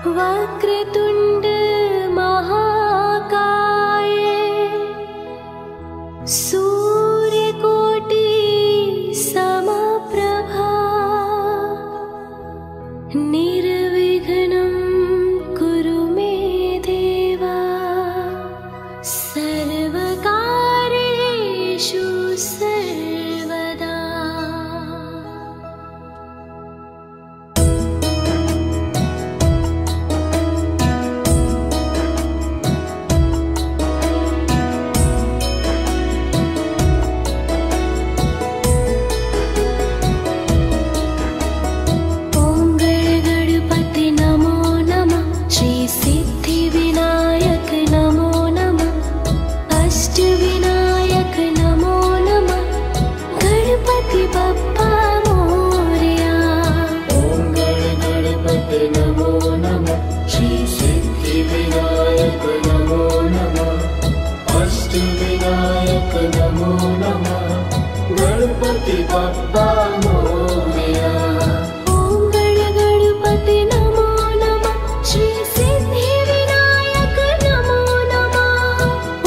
वक्रतुंड महाकाय सूर्यकोटि समप्रभा निर्विघ्नं कुरु मे देवा सर्वकार्येषु सर्वदा। गणपति बप्पा मोरया। ओम गण गणपति नमो नमः श्री सिद्धि विनायक नमो नमः।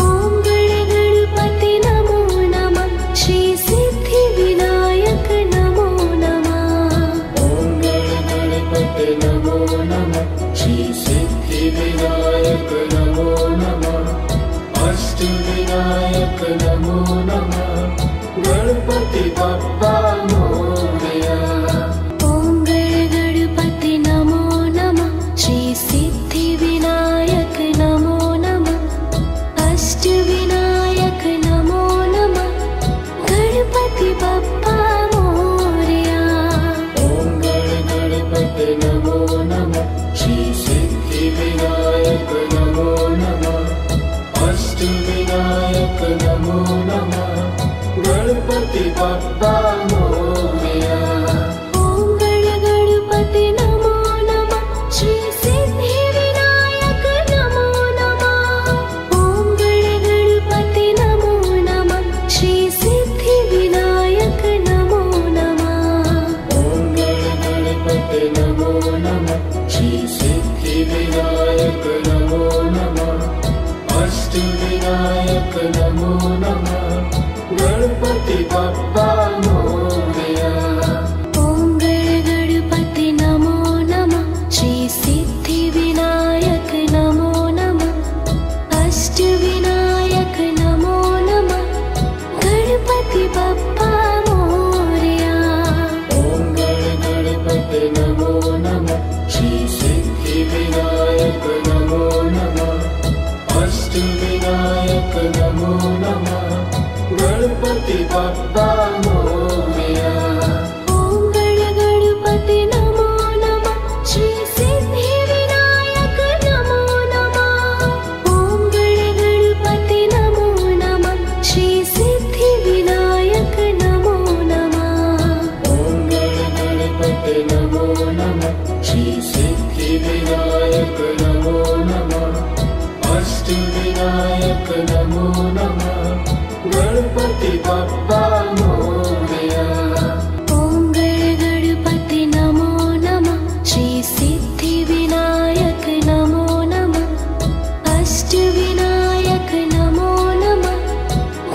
ओम गण गणपति नमो नमः श्री सिद्धि विनायक नमो नमः। ओम गण गणपति नमो नमः श्री सिद्धि विनायक नमो नमः। अष्ट विनायक नमो नमः गणपति बप्पा मोरया। ओम गण गणपति नमो नमः श्री सिद्धि विनायक नमो नमः। अष्ट विनायक नमो नमः गणपति बप्पा मोरया। ओम गण गणपति नमो नमः श्री सिद्धि विनायक नमो नमः। अष्ट विनायक नमो नमः गणपति बप्पा मोरया। ओम गण गणपति नमो नमः श्री सिद्धि विनायक नमो नमः। ओम गण गणपति नमो नमः श्री सिद्धि विनायक नमो नमः। ओम गण गणपति नमो नमः श्री सिद्धि विनायक नमो नमः। अष्ट विनायक नमो नमः गणपति बप्पा मोरया। ओम गण गणपति नमो नमः श्री सिद्धि विनायक नमो नमः। अष्ट विनायक नमो नमः गणपति बप्पा मोरया। ओम गण गणपति नमो नमः श्री सिद्धि विनायक नमो नमः। अष्ट विनायक नमो नमः गणपति बप्पा मोरया। ओम गण गणपति नमो नमः श्री सिद्धि विनायक नमो नमः। ओम गण गणपति नमो नमः श्री सिद्धि विनायक नमो नमः। ओम गण गणपति नमो नमः श्री सिद्धि विनायक नमो नमः। अष्ट विनायक नमो नमः गणपति बप्पा मोरया। ओम गण गणपति नमो नमः श्री सिद्धि विनायक नमो नमः। अष्ट विनायक नमो नमः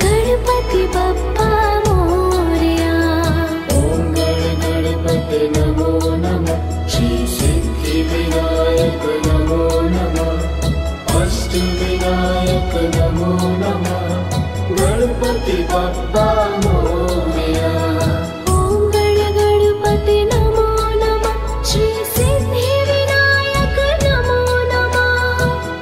गणपति बप्पा मोरया। ओम गण गणपति नमो नमः श्री सिद्धि विनायक नमो नमः। अष्ट विनायक नमो नमः गणपति बप्पा मोरया। ओम गण गणपति नमो नमः श्री सिद्धि विनायक नमो नमः।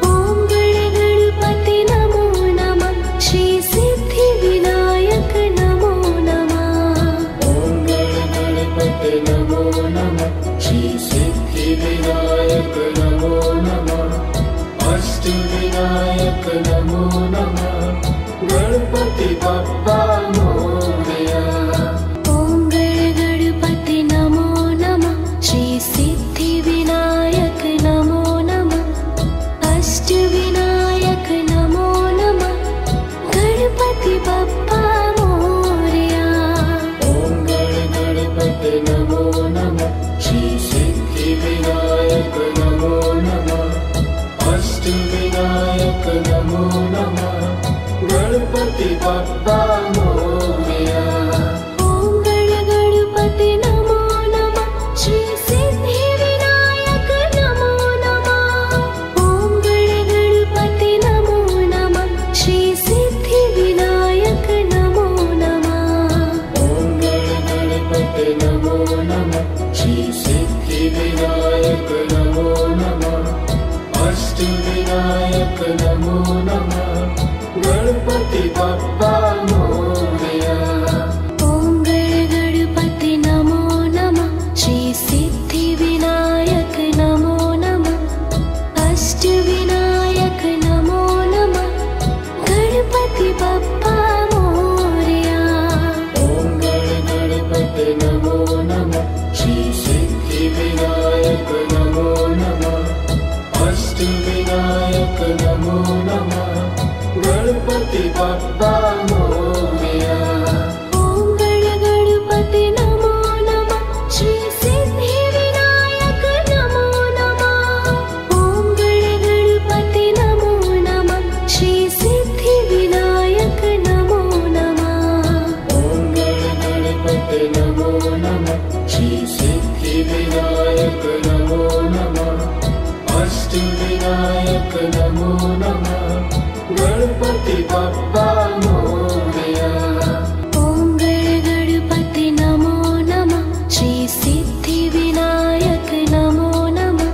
ओम गण गणपति नमो नमः श्री सिद्धि विनायक नमो नमः। ओम गण गणपति नमो नमः श्री सिद्धि विनायक नमो नमः। अष्ट विनायक नमो नमः गणपति बप्पा मोरया। ओम गण गणपति नमो नमः श्री सिद्धि विनायक नमो नमः। अष्ट विनायक नमो नमः गणपति बप्पा मोरया। ओम गण गणपति नमो नमः श्री सिद्धि विनायक नमो नमः। विनायक नमो नमः अष्टविनायक नमो नमः गणपति बप्पा मोरया। ओम गणपति नमो नमः श्री सिद्धि विनायक नमो नमः। ओम गणपति नमो नमः श्री सिद्धि विनायक नमो नमः। ओम गणपति नमो नमः श्री सिद्धि विनायक नमो नमः अष्टविनायक नमो नमः गणपति बप्पा मोरया। ओम गणपति नमो नमः श्री सिद्धि विनायक नमो नमः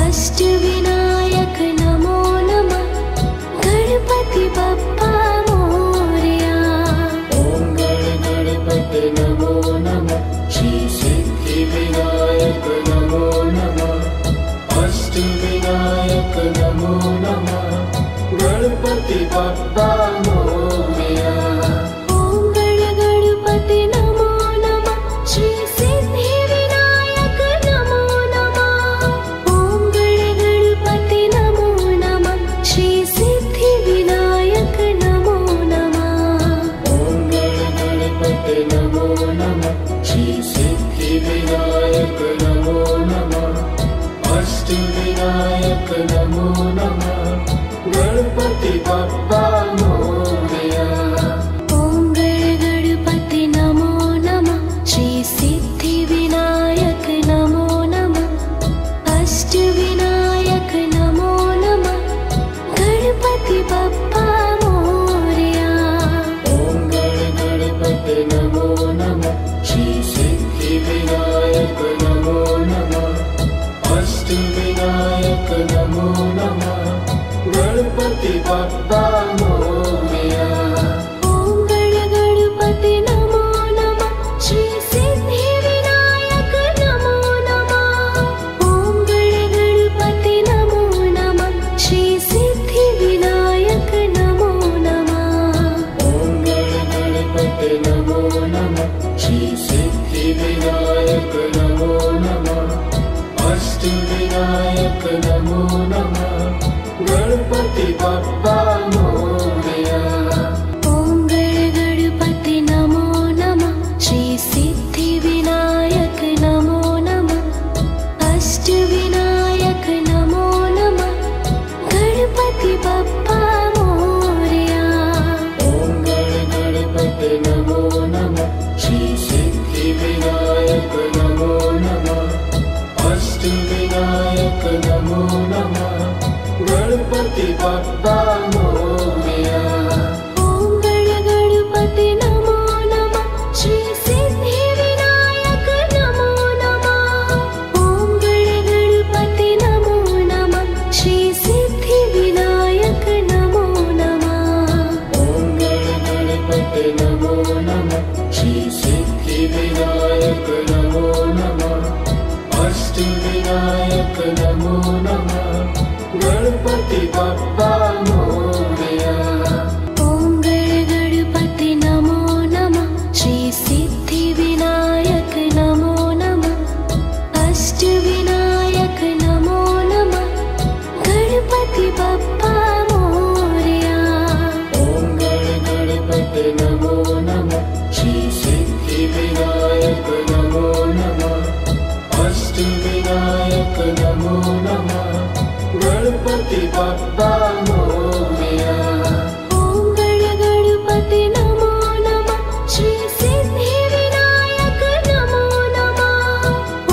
अष्टविनायक नमो नमः गणपति बप्पा मोरया। ओम गणपति नमो नमः श्री सिद्धि विनायक नमो नमः अष्टविनायक नमो नमः गणपति बप्पा मोरया। ओम गणपति नमो नमः श्री सिद्धि विनायक नमो नमः। ओम गणपति नमो नमः श्री सिद्धि विनायक नमो नमः। ओम गणपति नमो नमः श्री सिद्धि विनायक नमो नमः अष्टविनायक नमो नमः गणपति बप्पा मोरया। ओम गणपति नमो नमः श्री सिद्धि विनायक नमो नमः अष्टविनायक नमो नमः गणपति बप्पा मोरया। ओम गणपति नमो नमः श्री सिद्धि विनायक नमो नमः अष्टविनायक नमो नमः गणपति बप्पा मोरया। ओम गणपति नमो नमः श्री सिद्धि विनायक नमो नमः। ओम गणपति नमो नमः श्री सिद्धि विनायक नमो नमः। ओम गणपति नमो नमः श्री सिद्धि विनायक नमो नमः अष्टविनायक नमो नमः गणपति बप्पा मोरया। ओम गणपति नमो नमः श्री सिद्धि विनायक नमो नमः अष्टविनायक नमो नमः गणपति बप्पा मोरया। ओम गणपति नमो नमः श्री सिद्धि विनायक नमो नमः अष्टविनायक नमो नमः गणपति बप्पा मोरया। ओम गणपति नमो नमः श्री सिद्धि विनायक नमो नमः। ओम गणपति नमो नमः श्री सिद्धि विनायक नमो नमः। ओम गणपति नमो नमः श्री सिद्धि विनायक नमो नमः अष्टविनायक नमो नमः गणपति बप्पा मोरया। ओम गणपति नमो नमः श्री सिद्धि विनायक नमो नमः अष्टविनायक नमो नमः गणपति बप्पा मोरया। ओम गणपति नमो नमः श्री सिद्धि विनायक नमो नमः अष्टविनायक नमो नमः गणपति बप्पा मोरया। ओम गणपति नमो नमः श्री सिद्धि विनायक नमो नमः।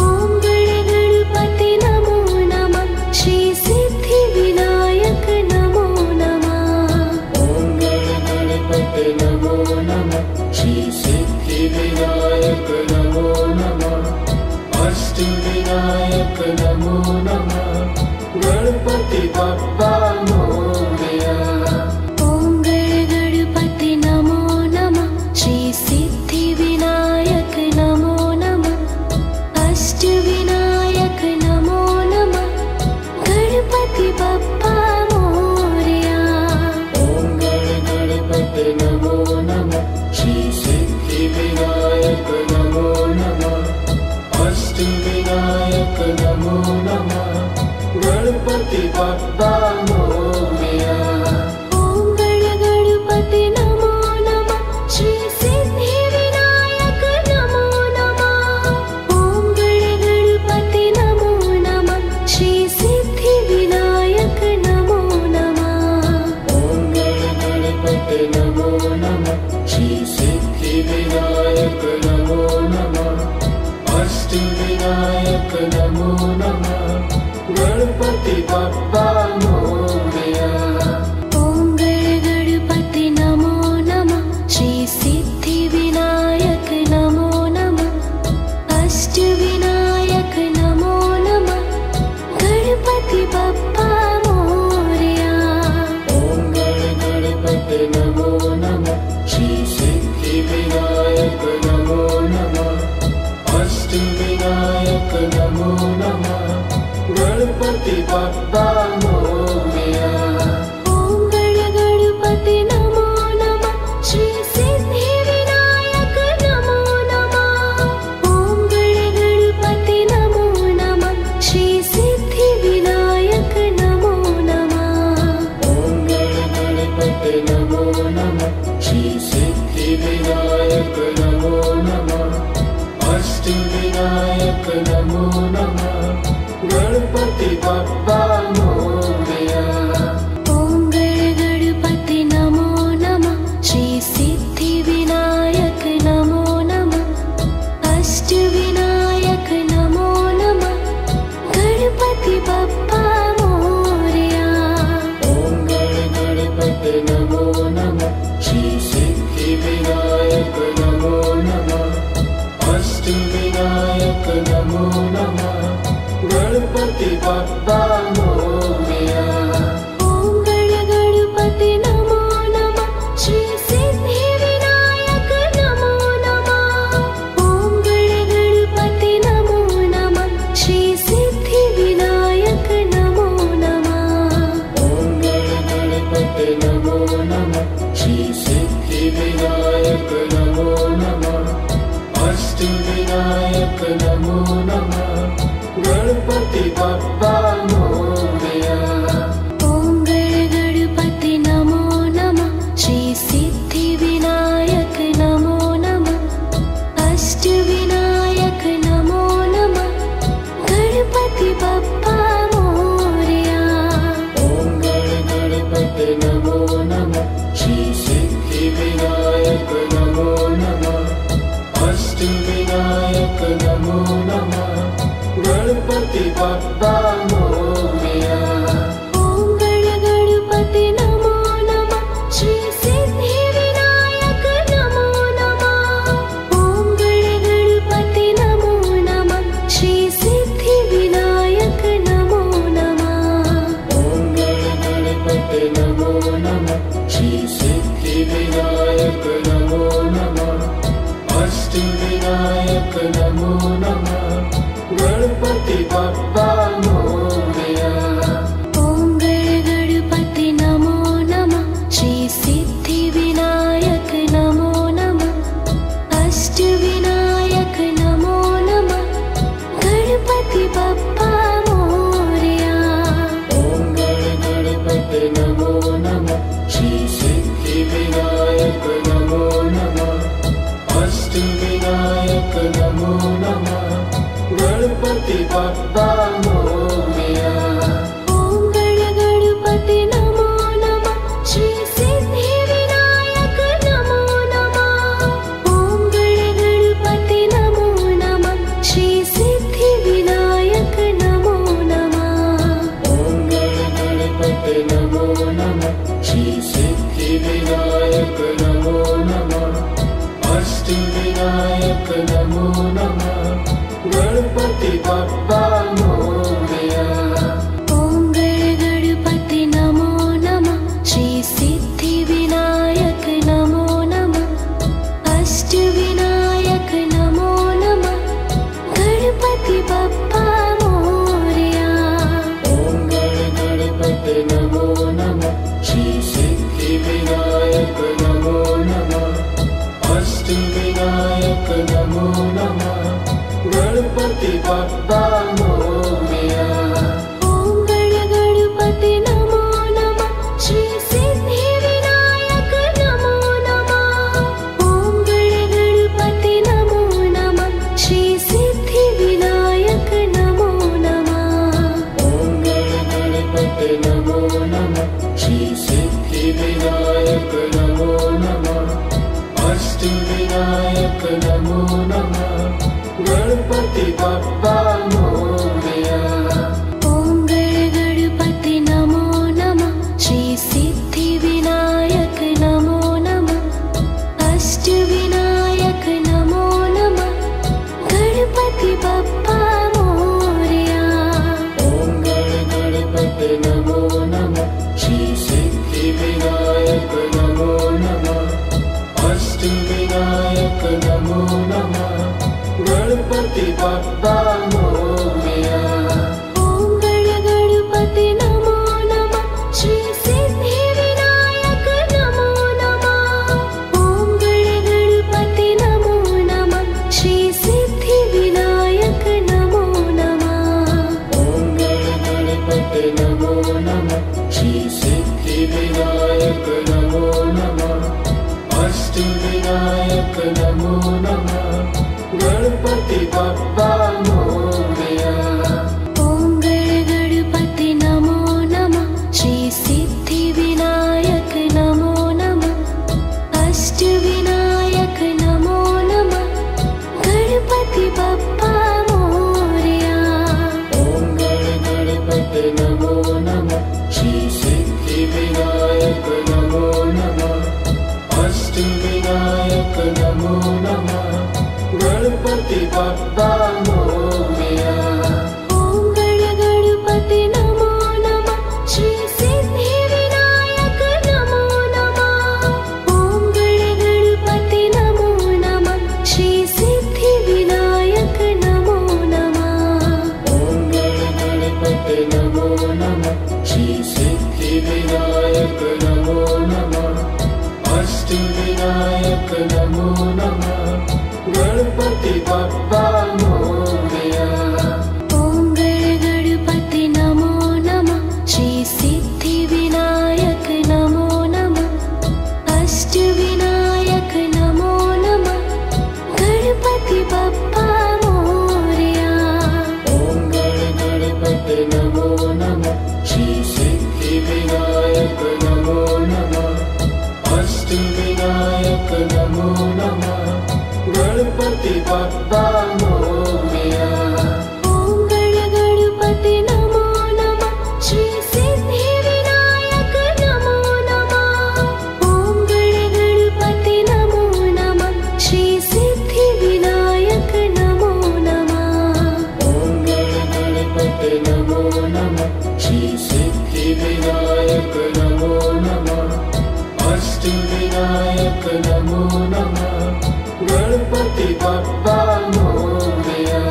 ओम गणपति नमो नमः श्री सिद्धि विनायक नमो नमः। ओम गणपति नमो नमः श्री सिद्धि विनायक नमो नमः अष्टविनायक नमो नमः गणपति बप्पा मोरया। ओम गणपति नमो नमः श्री सिद्धि विनायक नमो नमः अष्टविनायक नमो नमः गणपति बप्पा मोरया। ओम गणपति नमो नमः श्री सिद्धि विनायक नमो नमः अष्टविनायक नमो नमः गणपति बप्पा मोरया। ओम गण गणपति नमो नमः श्री सिद्धि विनायक नमो नमः। ओम गण गणपति नमो नमः श्री सिद्धि विनायक नमो नमः। ओम गण गणपति नमो नमः श्री सिद्धि विनायक नमो नमः। अष्ट विनायक नमो नमः गणपति बप्पा मोरया। ओम गण गणपति नमो नमः श्री सिद्धि विनायक नमो नमः। अष्ट विनायक नमो नमः गणपति बप्पा मोरया। ओम गण गणपति नमो नमः श्री सिद्धि विनायक नमो नमः। अष्ट विनायक नमो नमः गणपति बप्पा मोरया। ओम गण गणपति नमो नमः श्री सिद्धि विनायक नमो नमः। ओम गण गणपति नमो नमः श्री सिद्धि विनायक नमो नमः। ओम गण गणपति नमो नमः श्री सिद्धि विनायक नमो नमः। अष्ट विनायक नमो नमः गणपति बप्पा मोरया। ओम गण गणपति नमो नमः श्री सिद्धि विनायक नमो नमः। अष्ट विनायक नमो नमः गणपति बप्पा मोरया। ओम गण गणपति नमो नमः श्री सिद्धि विनायक नमो नमः। अष्ट विनायक नमो नमः गणपति बप्पा मोरया। ओम गण गणपति नमो नमः श्री सिद्धि विनायक नमो नमः। ओम गण गणपति नमो नमः श्री सिद्धि विनायक नमो नमः। ओम गण गणपति नमो नमः श्री सिद्धि विनायक नमो नमः। अष्ट विनायक नमो नमः गणपति बप्पा मोरया। ओम गण गणपति नमो नमः श्री सिद्धि विनायक नमो नमः। अष्ट विनायक नमो नमः गणपति बप्पा मोरया। ओम गण गणपति नमो नमः श्री सिद्धि विनायक नमो नमः। अष्ट विनायक नमो नमः गणपति बप्पा मोरया। ओम गण गणपति नमो नमः श्री सिद्धि विनायक नमो नमः। ओम गण गणपति नमो नमः श्री सिद्धि विनायक नमो नमः। ओम गण गणपति नमो नमः श्री सिद्धि विनायक नमो नमः। अष्ट विनायक नमो नमः गणपति बप्पा मोरया। ओम गण गणपति नमो नमः श्री सिद्धि विनायक नमो नमः। अष्ट विनायक नमो नमः गणपति बप्पा मोरया। ओम गण गणपति नमो नमः श्री सिद्धि विनायक नमो नमः। अष्ट विनायक नमो नमः गणपति बप्पा मोरया। नमो नमः गणपति बप्पा मोरया। ॐ गणपति नमो नमः श्री सिद्धि विनायक नमो नमः अष्ट विनायक नमो नमः गणपति बप्पा मोरया। ॐ गणपति नमो नमः श्री सिद्धि विनायक नमो नमः अष्ट विनायक नमो नमः गणपति बप्पा मोरया। ॐ गणपति नमो नमः श्री सिद्धि विनायक नमो नमः। ॐ गणपति नमो नमः श्री सिद्धि विनायक नमो नमः। ॐ गणपति नमो नमः श्री सिद्धि विनायक नमो नमः अष्ट विनायक नमो नमः गणपति बप्पा मोरया। ॐ गणपति नमो नमः श्री सिद्धि विनायक नमो नमः अष्ट विनायक नमो नमः गणपति बप्पा मोरया। ॐ गणपति नमो नमः श्री सिद्धि विनायक नमो नमः अष्ट विनायक नमो नमः गणपति बप्पा मोरया। ॐ गणपति नमो नमः श्री सिद्धि विनायक नमो नमः। ॐ गणपति नमो नमः श्री सिद्धि विनायक नमो नमः। ॐ गणपति नमो नमः श्री सिद्धि विनायक नमो नमः अष्ट विनायक नमो नमः गणपति बप्पा मोरया।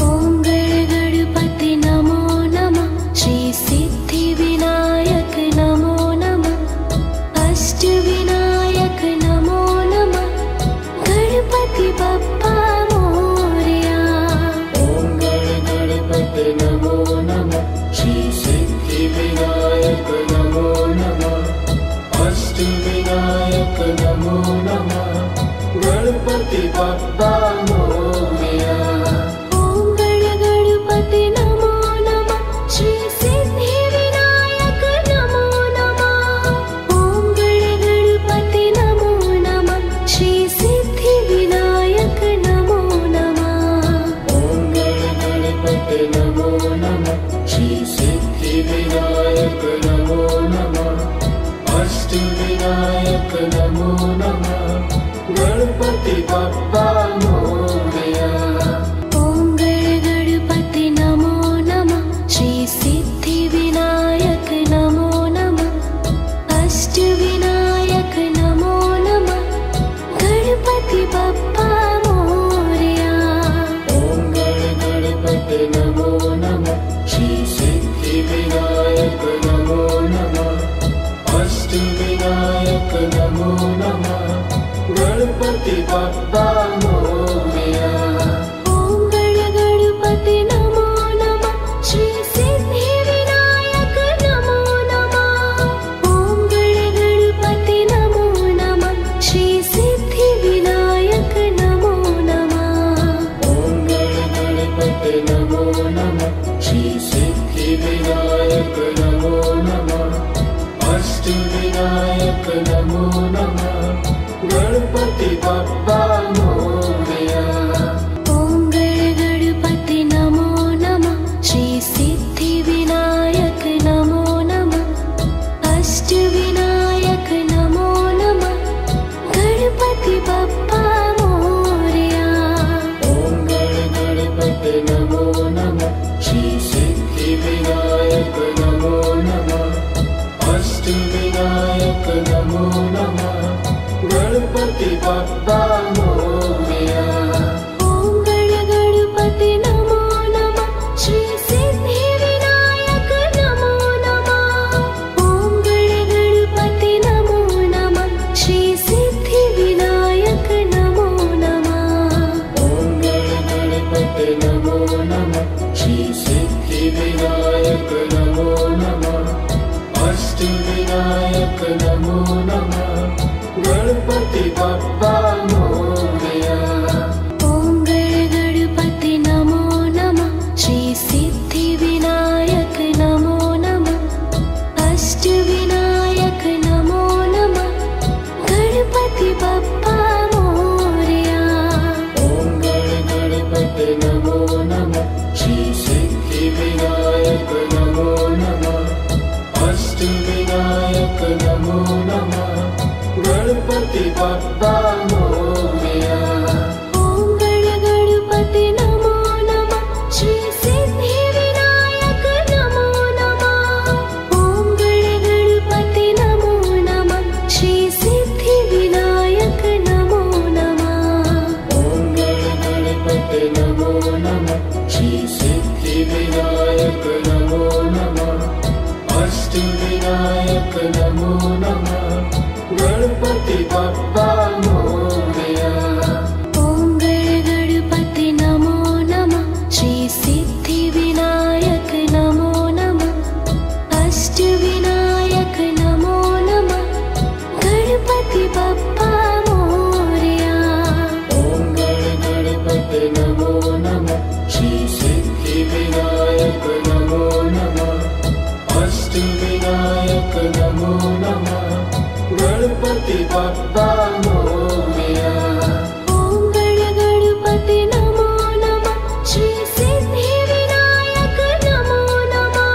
ॐ गणपति नमो नमः श्री सिद्धि विनायक नमो नमः अष्ट विनायक नमो नमः गणपति बप्पा मोरया। ॐ गणपति नमो नमः श्री सिद्धि विनायक नमो नमः अष्ट विनायक नमो नमः गणपति बप्पा मोरया। ॐ गणपति नमो नमः श्री सिद्धि विनायक नमो नमः। ॐ गणपति नमो नमः श्री सिद्धि विनायक नमो नमः। ॐ गणपति नमो नमः श्री सिद्धि विनायक नमो नमः अष्ट विनायक नमो नमः गणपति बप्पा मोरया। ॐ गणपति नमो नमः श्री सिद्धि विनायक नमो नमः अष्ट विनायक नमो नमः गणपति बप्पा मोरया। ॐ गणपति नमो नमः श्री सिद्धि विनायक नमो नमः अष्ट विनायक नमो नमः गणपति बप्पा मोरया। ॐ गणपति नमो नमः श्री सिद्धि विनायक नमो नमः। ॐ गणपति नमो नमः श्री सिद्धि विनायक नमो नमः। ॐ गणपति नमो नमः श्री सिद्धि विनायक नमो नमः अष्ट विनायक नमो नमः गणपति बप्पा मोरया। ॐ गणपति नमो नमः श्री सिद्धि विनायक नमो नमः अष्ट विनायक नमो नमः गणपति बप्पा मोरया। ॐ गणपति नमो नमः श्री सिद्धि विनायक नमो नमः अष्ट विनायक नमो नमः गणपति बप्पा मोरया। ॐ गणपति नमो नमः श्री सिद्धि विनायक नमो नमः। ॐ गणपति नमो नमः श्री सिद्धि विनायक नमो नमः। ॐ गणपति नमो नमः श्री सिद्धि विनायक नमो नमः अष्ट विनायक नमो नमः गणपति बप्पा मोरया। बप्पा मोरया। ओम गणगणपते नमो नमः श्री सिद्धिविनायक नमो नमः। ओम गणगणपते नमो नमः श्री सिद्धिविनायक नमो नमः। ओम गणगणपते नमो नमः श्री सिद्धिविनायक नमो नमः। अष्टविनायक नमो नमः गणपति बप्पा मोरया। ओम गणगणपते नमो नमः श्री सिद्धिविनायक नमो नमः। अष्टविनायक नमो नमः गणपति बप्पा मोरया। ओम गणगणपते नमो नमः श्री सिद्धिविनायक नमो नमः। अष्टविनायक नमो नमः गणपति बप्पा मोरया। ओम गणगणपते नमो नमः श्री सिद्धिविनायक नमो नमः।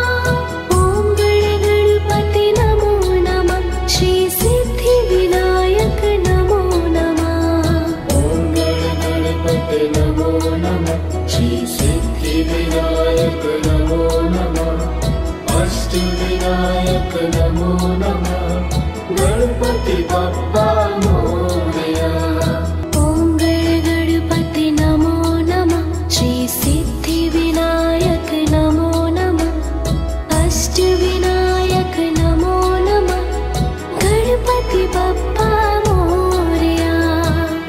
ओम गणगणपते नमो नमः श्री सिद्धिविनायक नमो नमः। ओम गणगणपते नमो नमः श्री सिद्धिविनायक नमो नमः। अष्टविनायक नमो नमः गणपति बप्पा मोरया। ओम गणगणपते नमो नमः श्री सिद्धिविनायक नमो नमः। अष्टविनायक नमो नमः गणपति बप्पा मोरया।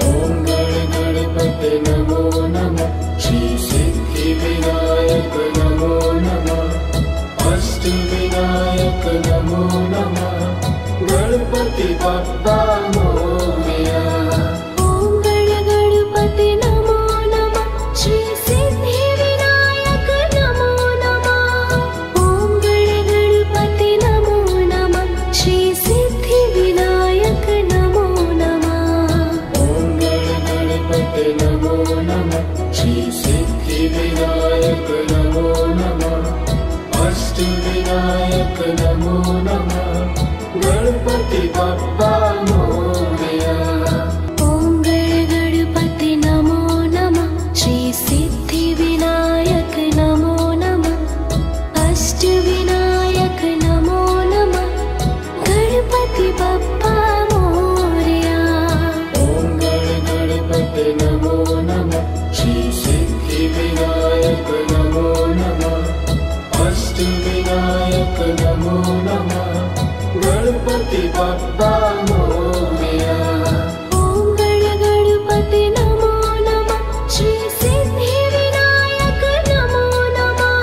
ओम गणगणपते नमो नमः श्री सिद्धिविनायक नमो नमः। अष्टविनायक नमो नमः गणपति बप्पा मोरया। ओम गणगणपते नमो नमः श्री सिद्धिविनायक नमो नमः। ओम गणगणपते नमो नमः श्री सिद्धिविनायक नमो नमः। ओम गणगणपते नमो नमः श्री सिद्धिविनायक नमो नमः। अष्टविनायक नमो नमः गणपति बप्पा मोरया। ओम गणगणपते नमो नमः श्री सिद्धिविनायक नमो नमः। अष्टविनायक नमो नमः गणपति बप्पा मोरया। ओम गणगणपते नमो नमः श्री सिद्धिविनायक नमो नमः। अष्टविनायक नमो नमः गणपति बप्पा मोरया। ओम गणगणपते नमो नमः श्री सिद्धिविनायक नमो नमः।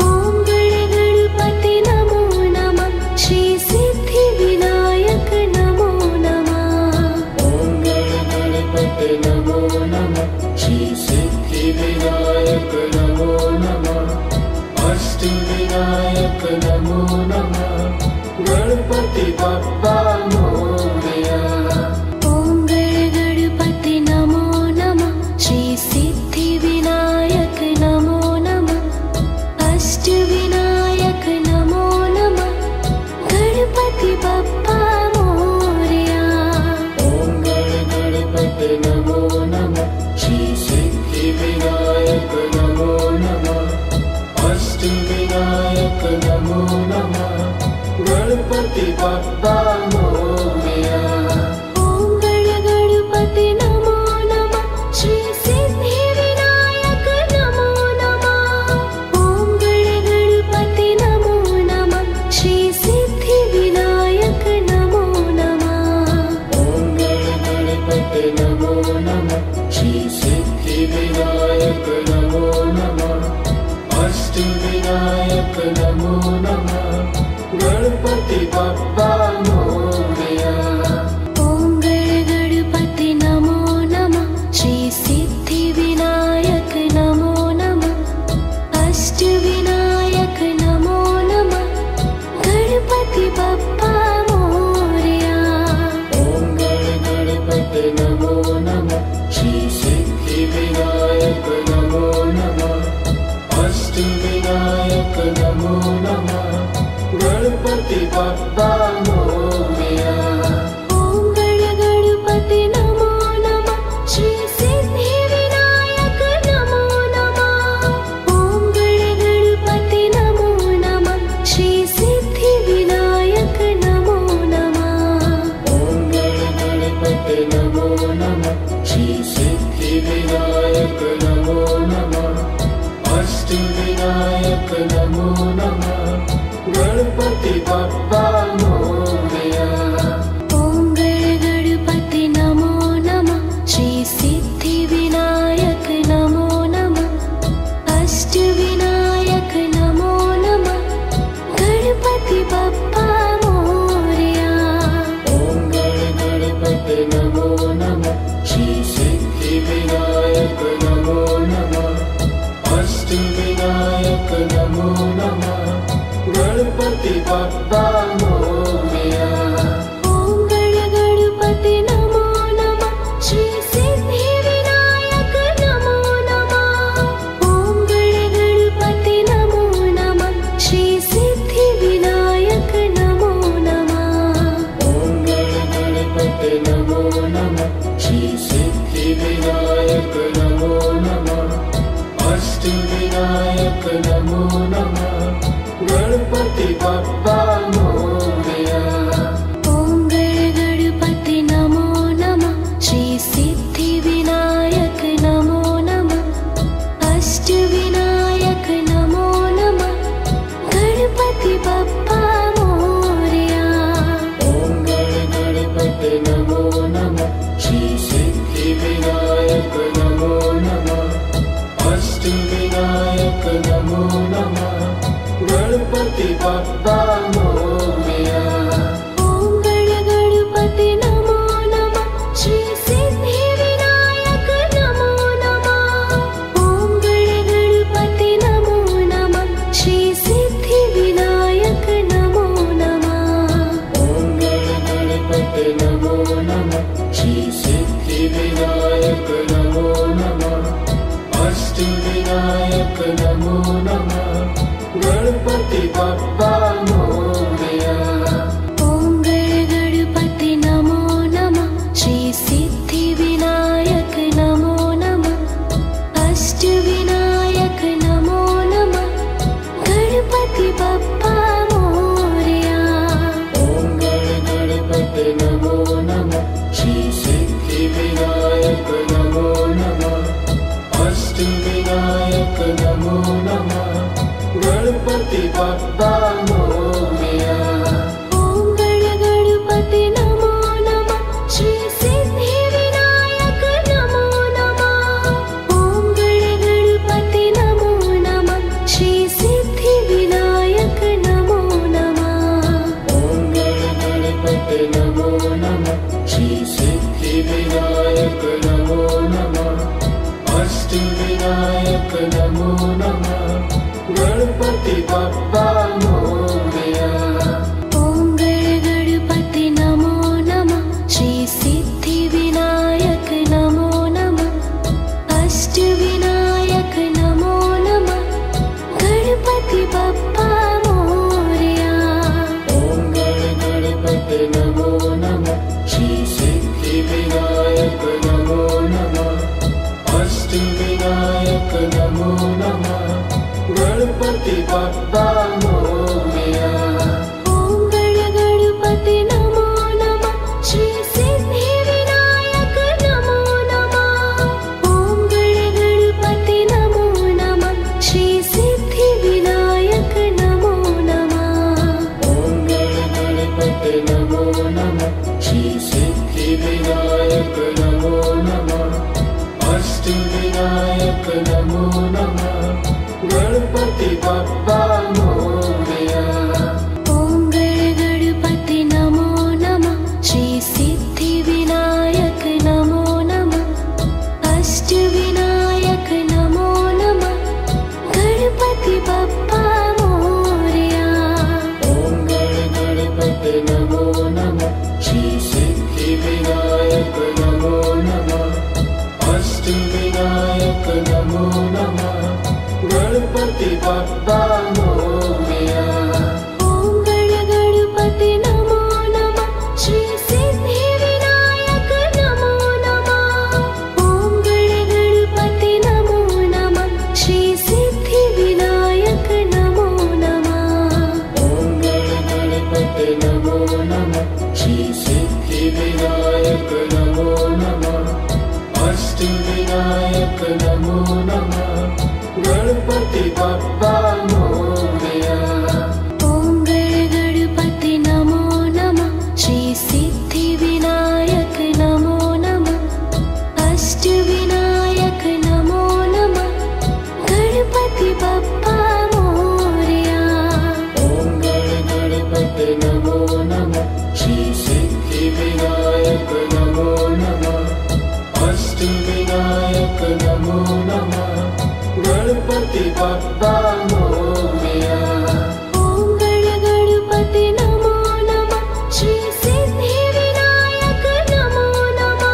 ओम गणगणपते नमो नमः श्री सिद्धिविनायक नमो नमः। ओम गणगणपते नमो नमः श्री सिद्धिविनायक नमो नमः। अष्टविनायक नमो नमः गणपति बप्पा मोरया। ओम गणगणपते नमो नमः श्री सिद्धिविनायक नमो नमः। अष्टविनायक नमो नमः गणपति बप्पा मोरया। ओम गणगणपते नमो नमः श्री सिद्धिविनायक नमो नमः। अष्टविनायक नमो नमः गणपति बप्पा मोरया। ओम गणगणपते नमो नमः श्री सिद्धिविनायक नमो नमः। ओम गणगणपते नमो नमः श्री सिद्धिविनायक नमो नमः। ओम गणगणपते नमो नमः श्री सिद्धिविनायक नमो नमः। अष्टविनायक नमो नमः गणपति बप्पा मोरया। ओम गणगणपते नमो नमः श्री सिद्धिविनायक नमो नमः। अष्टविनायक नमो नमः गणपति बप्पा मोरया। ओम गणगणपते नमो नमः श्री सिद्धिविनायक नमो नमः। अष्टविनायक नमो नमः गणपति बप्पा मोरया। ओम गणगणपते विनायक नमो नमः। गणपति बप्पा मोरया। ॐ गणपति नमो नमः। श्री सिद्धि विनायक नमो नमः। अष्ट विनायक नमो नमः। गणपति बप्पा मोरया। ॐ गणपति नमो नमः। श्री सिद्धि विनायक नमो नमः। अष्ट विनायक नमो नमः। गणपति बप्पा मोरया। ॐ गणपति नमो नमः। श्री सिद्धि विनायक नमो नमः। ॐ गणपति नमो नमः। श्री सिद्धि विनायक नमो नमः। ॐ गणपति नमो नमः। श्री सिद्धि विनायक नमो नमः। अष्ट विनायक नमो नमः। गणपति बप्पा मोरया। ॐ गणपति नमो नमः। श्री सिद्धि विनायक नमो नमः। अष्ट विनायक नमो नमः। गणपति बप्पा मोरया। ॐ गणपति नमो नमः। श्री सिद्धि विनायक नमो नमः। अष्ट विनायक नमो नमः। गणपति बप्पा मोरया। ॐ गणपति नमो नमः। श्री सिद्धि विनायक नमो नमः। ॐ गणपति नमो नमः। श्री सिद्धि विनायक नमो नमः। ॐ गणपति नमो नमः। श्री सिद्धि विनायक नमो नमः। अष्ट विनायक नमो नमः। गणपति बप्पा मोरया। ॐ गणपति नमो नमः। श्री सिद्धि विनायक नमो नमः। अष्ट विनायक नमो नमः। गणपति बप्पा मोरया। ॐ गणपति नमो नमः। श्री सिद्धि विनायक नमो नमः। अष्ट विनायक नमो नमः। गणपति बप्पा मोरया। ॐ गणपति नमो नमः। श्री सिद्धि विनायक नमो नमः। ॐ गणपति नमो नमः। श्री सिद्धि विनायक नमो नमः। ॐ गणपति नमो नमः। श्री सिद्धि विनायक नमो नमः। अष्ट विनायक नमो नमः। गणपति बप्पा मोरया। ॐ गणपति नमो नमः। श्री सिद्धि विनायक नमो नमः। अष्ट विनायक नमो नमः। गणपति बप्पा मोरया। ॐ गणपति नमो नमः। श्री सिद्धि विनायक नमो नमः। अष्ट विनायक नमो नमः। गणपति बप्पा मोरया। ॐ गणपति नमो नमः। श्री सिद्धि विनायक नमो नमः। ॐ गणपति नमो नमः। श्री सिद्धि विनायक नमो नमः। ॐ गणपति नमो नमः। श्री सिद्धि विनायक नमो नमः। अष्ट विनायक नमो नमः। गणपति बप्पा मोरया। बप्पा मोरया। ओम गण गणपति नमो नमः श्री सिद्धि विनायक नमो नमः।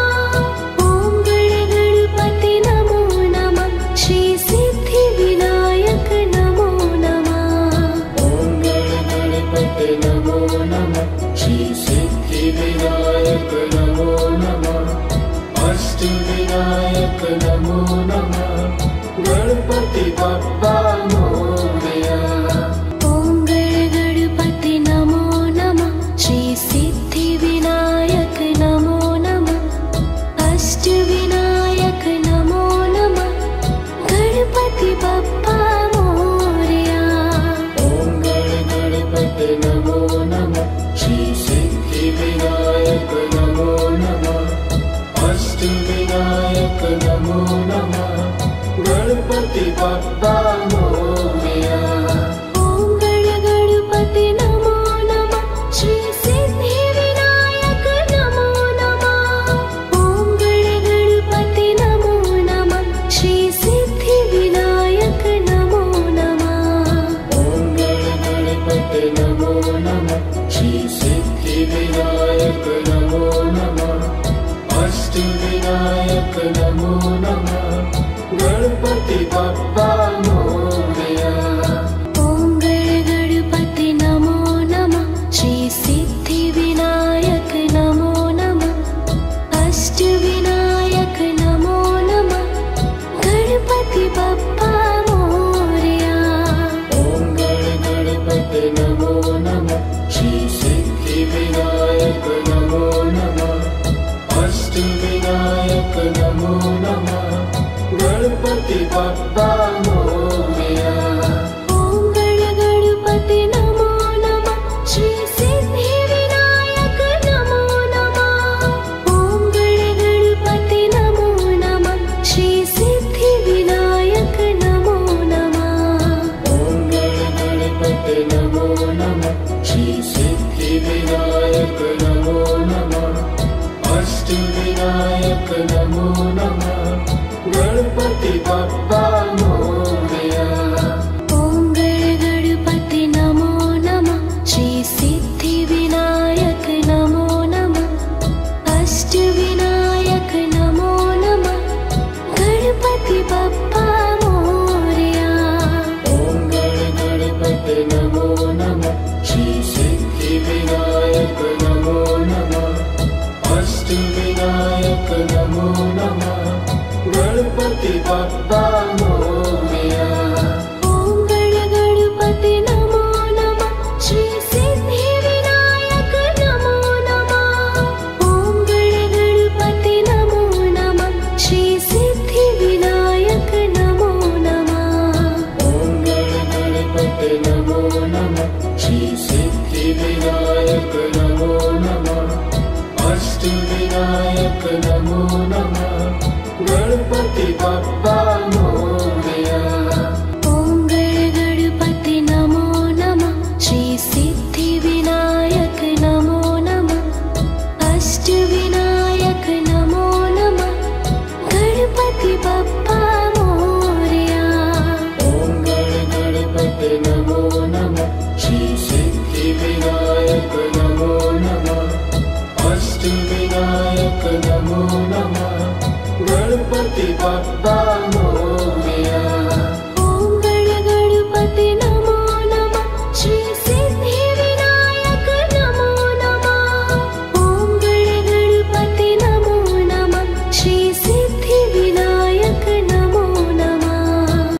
ओम गण गणपति नमो नमः श्री सिद्धि विनायक नमो नमः। ओम गण गणपति नमो नमः श्री सिद्धि विनायक नमो नमः। अष्ट विनायक नमो नमः गणपति बप्पा मोरया। ओम गण गणपति नमो नमः श्री सिद्धि विनायक नमो नमः। अष्ट विनायक नमो नमः गणपति बप्पा मोरया। ओम गण गणपति नमो नमः श्री सिद्धि विनायक नमो नमः। अष्ट विनायक नमो नमः गणपति बप्पा मोरया। ओम गण गणपति नमो नमः श्री सिद्धि विनायक नमो नमः। ओम गण गणपति नमो नमः श्री सिद्धि विनायक नमो नमः। ओम गण गणपति नमो नमः श्री सिद्धि विनायक नमो नमः। अष्ट विनायक नमो नमः गणपति बप्पा मोरया। ओम गण गणपति नमो नमः श्री सिद्धि विनायक नमो नमः। अष्ट विनायक नमो नमः गणपति बप्पा मोरया। ओम गण गणपति नमो नमः श्री सिद्धि विनायक नमो नमः। अष्ट विनायक नमो नमः गणपति बप्पा मोरया। ओम गण गणपति नमो नमः श्री सिद्धि विनायक नमो नमः। ओम गण गणपति नमो नमः श्री सिद्धि विनायक नमो नमः। ओम गण गणपति नमो नमः श्री सिद्धि विनायक नमो नमः। अष्ट विनायक नमो नमः गणपति बप्पा मोरया। ओम गण गणपति नमो नमः श्री सिद्धि विनायक नमो नमः। अष्ट विनायक नमो नमः गणपति बप्पा मोरया। ओम गण गणपति नमो